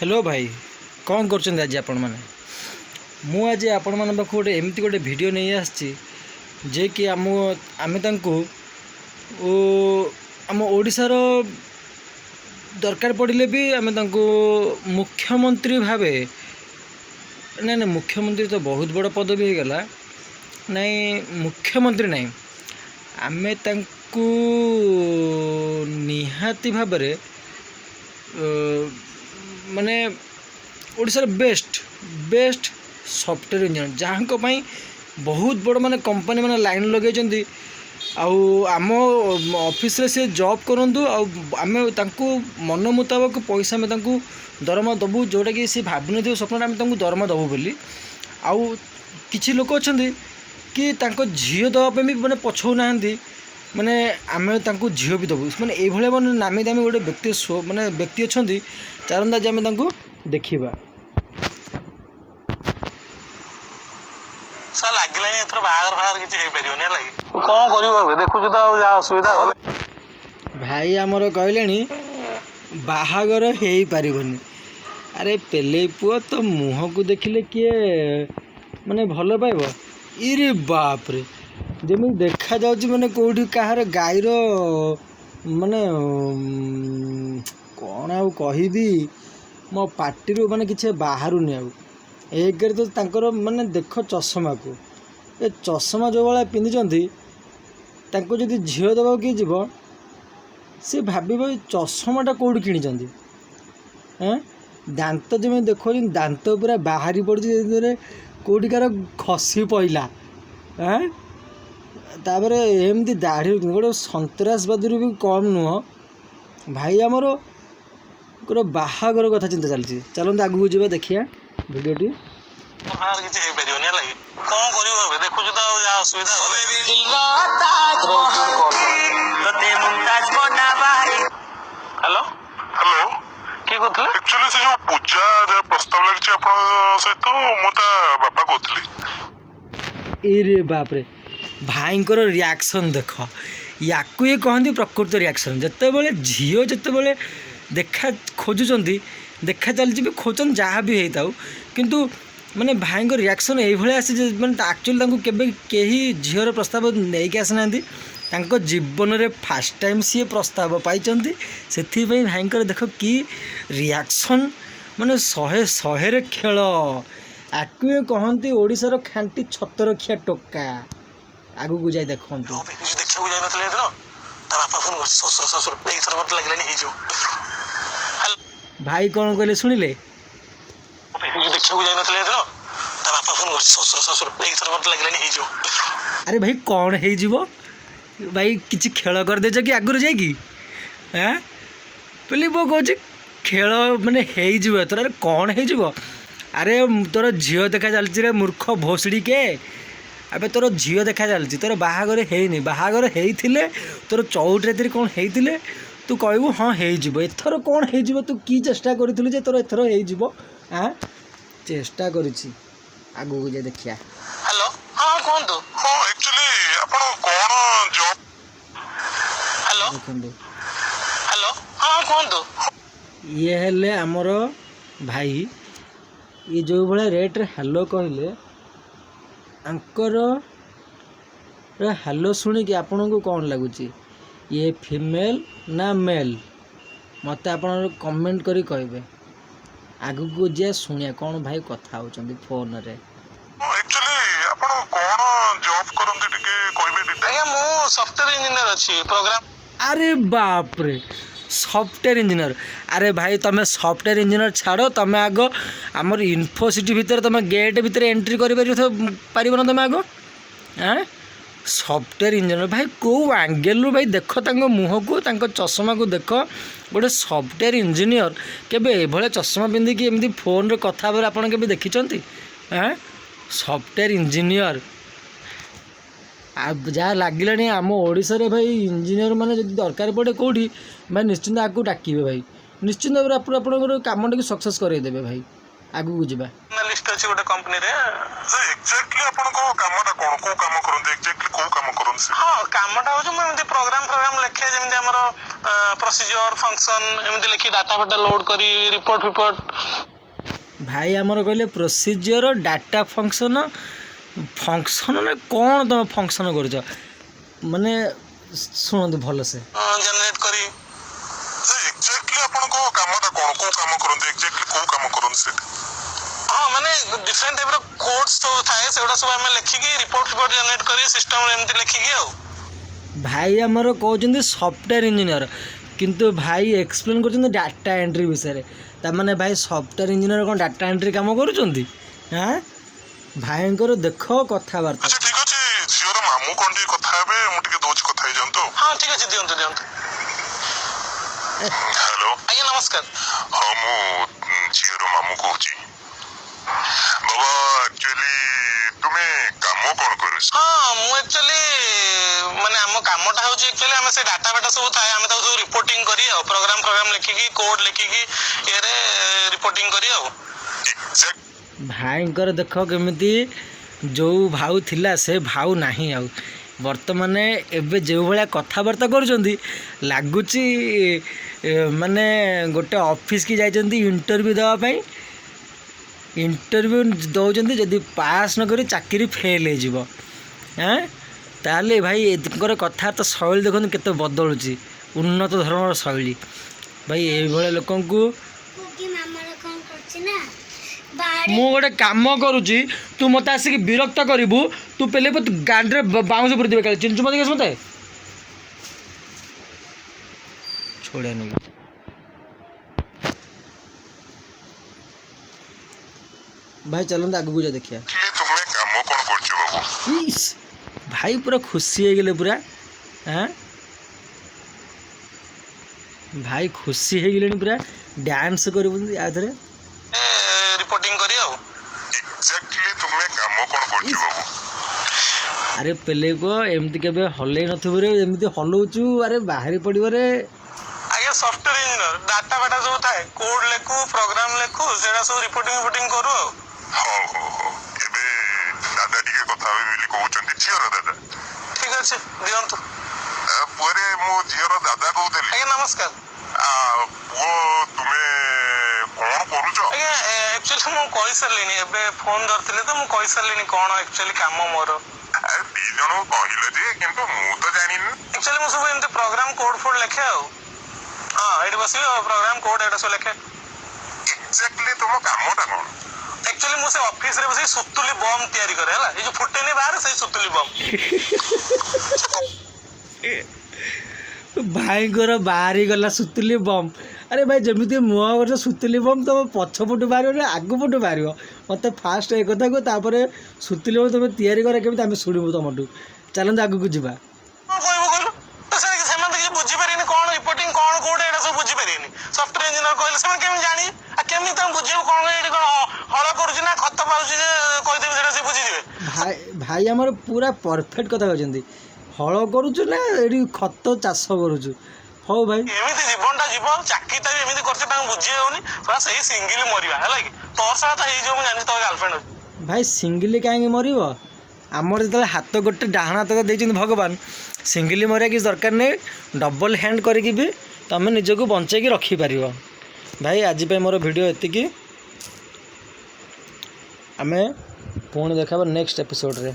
Hello भाई कौन कर आज आपण मैंने मुझे आपण मान पाख गोटे एमती गोटे भिड नहीं आसी जे कि आम आम आम ओडिशार दरकार पड़े भी आम मुख्यमंत्री भावे ना ना मुख्यमंत्री तो बहुत बड़ पदवी हो गला नहीं मुख्यमंत्री नहीं आम निहाती भाव माने ओडिशार बेस्ट बेस्ट सॉफ्टवेयर इंजीनियर जहाँ बहुत बड़ माने कंपनी माने लाइन लगे आम ऑफिस रे से जॉब करूँ आम मन मुताबक पैसा आम दरमा दबू जोटा कि सी भाव न स्वप्न आम दरमा दबू बोली आउ किछि लोक अच्छा कि झील दवाई भी मैंने पछौ ना माने आम झील भी दबू माने ये माने नामी दामी गोटे व्यक्ति माने व्यक्ति अच्छा चारंदा जे आम देखा भाई आमर कहले बाहागर हो पारबनी अरे पेले पुआ तो मुह को देखिले किए माने भल पाइब इरे बाप रे जमी देखा जाउची माने कोठी कहार गाईर माने कौन आउ कहिबी मो पार्टी माने किसी बाहरुनी आउ एक तो तांकर माने देख चषमा को ए चषमा जो भाया पिंधि जदि झील दबा किए जीव सी भाव चषमाटा कौट कि दांत जमी देख दांत पूरा बाहरी पड़ी कौटिकार खसी पड़ा हाँ तापर एमती दाढ़ी गोटे सन्त्रासवादी भी कम नुह भाई आमर गोटे बाहागर कथा चिंता चलती चलते आगू जावा देखिए भिडियोटी हेलो हेलो किए कहते एक्चुअली से जो पूजा प्रस्ताव लगी सहित मोता बापा कहते इरे बाप रे भाईंकर रिएक्शन देख या कहती प्रकृत रिएक्शन जिते बड़े झील जिते देखा खोजुंट देखा चलती भी खोजन जहाँ भी होता किंतु माने भाई रिएक्शन ये आसी मैंने एक्चुअली कहीं झीर प्रस्ताव नहीं आसना जीवन रे फास्ट टाइम सी प्रस्ताव पाई से भाई देख कि रिएक्शन माने शहे शहे खेल आकु कहती ओडिशार खांटी छतरखिया टोका आगु को जाए देखो भाई कौन कहले शुणिले अरे भाई कौन हो भाई किसी खेल कर दे कि आगुरी जाकि हाँ पहले वो कह खेल माने हो तोर कौन हो अरे तोर झील देखा चलती रे मूर्ख भोसड़ी के अबे तोर झील देखा चलती तोर बाहागर है बाहागर होते तोर चौट कौन होते तू कहबू हाँ होथर कौन हो तू कि चेष्टा करूँ जे तोर एथर हो हाँ चेष्टा करुँची आगू को जाए देखिया हेलो हाँ कहतु हाँ एक्चुअली आपण कोन जॉब हेलो देखंदो हेलो हाँ कहतु ये हेले हमर भाई ये जो भाया रेट रे हेलो कहले अंकर हेलो शुणी कि आपन को कौन लगुच ये फीमेल ना मेल मत आप कमेंट करी कहबे आगु को जे शुणिया कौन भाई कथा होचंदी फोन रे एक्चुअली आपण कोन जॉब करंती टिके कहबे आज्ञा मो सॉफ्टवेयर इंजीनियर अछि प्रोग्राम अरे बाप रे सॉफ्टवेयर इंजीनियर अरे भाई तमें सॉफ्टवेयर इंजीनियर छाड़ तमें आग आमर इन्फोसिटी भितर तमें गेट भितर एंट्री कर ना तमें आग हाँ सॉफ्टवेयर इंजीनियर भाई कौ एंगेल भाई देख मुह को चषमा को देख गोटे सॉफ्टवेयर इंजीनियर केबे ए चषमा पिंधिकी एमती फोन रे कथा आपन केबे देखिचंती हाँ सॉफ्टवेयर इंजीनियर जहाँ लगे आम ओडिशा रे भाई इंजीनियर माने जब दरकार पड़े कौटी भाई निश्चिंत आपको डाकिबे भाई निश्चिंत भाव आप कम टी सक्सेस करदेवे भाई आगू को जावा लिस्ट ଅଛି ଗୋଟେ कंपनी रे एक्जेक्टली आपनको कामटा कोन को काम करन एक्जेक्टली को काम करन से हाँ कामटा हो मैं एमती प्रोग्राम लिखे जमी आमर प्रोसीजर फंक्शन एमती लिखी डाटा फाटा लोड करी रिपोर्ट भाई आमर कहले प्रोसीजर डाटा फंक्शन ना कौन तुम फंक्शन कर माने शुणु भल से जनरेट करी एक्जेक्टली आपनको कामटा कोन को काम करन एक्जेक्टली को काम करन से हाँ माने डिफरेंट टाइप रो कोड्स तो थाए सेडा सब हम लिखिकी रिपोर्ट जनरेट करी सिस्टम रे एमती लिखिकी आ भाई आमर कहते सॉफ्टवेयर इंजीनियर किंतु भाई एक्सप्लेन कर डाटा एंट्री विषय तार भाई सॉफ्टवेयर इंजीनियर कौन डाटा एंट्री काम करुँच हाँ भाईंकर देख कथबार्ता अच्छा ठीक अछि झियोर मामू कोन टी कथा हेबे मु टिके दोच कथा ही जानतो हाँ ठीक अछि दियंतु हेलो आज्ञा नमस्कार हाँ मु झियोर मामू कहूची बाबा एक्चुअली तुमे काम कोन करस हाँ मु एक्चुअली माने हम कामटा होची एक्चुअली हम से डाटा फाटा सब थाए हम सब रिपोर्टिंग करी आ प्रोग्राम लिखिकी कोड लिखिकी ये रे रिपोर्टिंग करी आ एक्जेक्ट भाईंकर देख केमिति जो भाऊ थिला से भाऊ नहीं आउ बर्तमान एबे जो भाया कथबार्ता करुँच लगुच माने गोटे ऑफिस की जाइछन्ती इंटरव्यू देवाई इंटरव्यू दौरान जदि पास न करी चाकरी फेल हो हाँ ताले भाई एकर कथबार्ता शैली देखो केते बदलुची उन्नत धर्मर शैली भाई ये लोक मु गोटे काम करुची तू मत आसिक विरक्त करू तू पहले गाड़ी बाउंस पर देवे चिंचु मत मत छोड़िया नहीं भाई चलते आगू जा देखिया तुमे काम कोन करछ बाबू भाई पूरा खुशी हो गले पूरा हाँ भाई खुशी हो गले पूरा डांस कर रिपोर्टिंग करी आ एक्जेक्टली तुमे काम कोन करछ बाबू अरे पेले को एमती केबे हल्ले नथबो रे एमती हलौचु अरे बाहरी पड़िबो रे आगे सॉफ्टवेयर इंजीनियर डाटा फाटा जो थाए कोड लेखु प्रोग्राम लेखु सेडा सब रिपोर्टिंग करू हो एबे दादा टिके कथा बेली कहउचंती झियोर दादा ठीक अछि दियंतु पुरे मो झियोर दादा कहउतली आगे नमस्कार वो तुमे कोन करूछ आगे एक्चुअली मु कहि सरलिनी एबे फोन धरतिले तो मु कहि सरलिनी कोन एक्चुअली काम मोर दी जण कहिले जे किंतु मु तो जानिन एक्चुअली मु सब एमते प्रोग्राम कोड फोड लिखे आ हां एडी बसी प्रोग्राम कोड एडा सब लिखे एक्जेक्टली तुम कामटा कोन एक्चुअली मु से ऑफिस रे बसी सुतुली बम तयारी करे हला ए जो फुटेनी बाहर से सुतुली बम भाई गोर बाहरी गला सुतुली बम अरे भाई जमी मुह कर सुतुली बम तुम पछपटू बाहर ना आगु पटू बाहर मत फास्ट एक कथा को सुतुली बम तुम तैयारी कर केमी आम शुणु तुमठू चलते आगू जावा बुझीपारे कौन रिपोर्टिंग कौन कोड एटा सब बुझीपारे सॉफ्टवेयर इंजीनियर कहले से केमी जानी आ केमी तुम बुझियो कौन एडी हळ करूची ना खत पाउची जे कहि देबे सेटा से बुझी दिबे भाई भाई हमर पूरा परफेक्ट कथा कहजंती हळ करूछु ना एडी खत चाष करूछु हो भाई एमिति जीवनटा जीव चाकीटा एमिति करते तां बुझी होनी पूरा सही सिंगल मरिबा हला कि तोर साथ हे जो मु जानि तो गर्लफ्रेंड भाई सिंगली काहे मरिबो आमर जो हाथ गोटे डाहाण हाथ देते भगवान सिंगली मरिया किसी दरकार नहीं डबल हैंड करके भी तुम निजक बंचेकी रखिपार भाई आज मोर वीडियो एतिकी आमे पुणी देखा नेक्स्ट एपिसोड रे।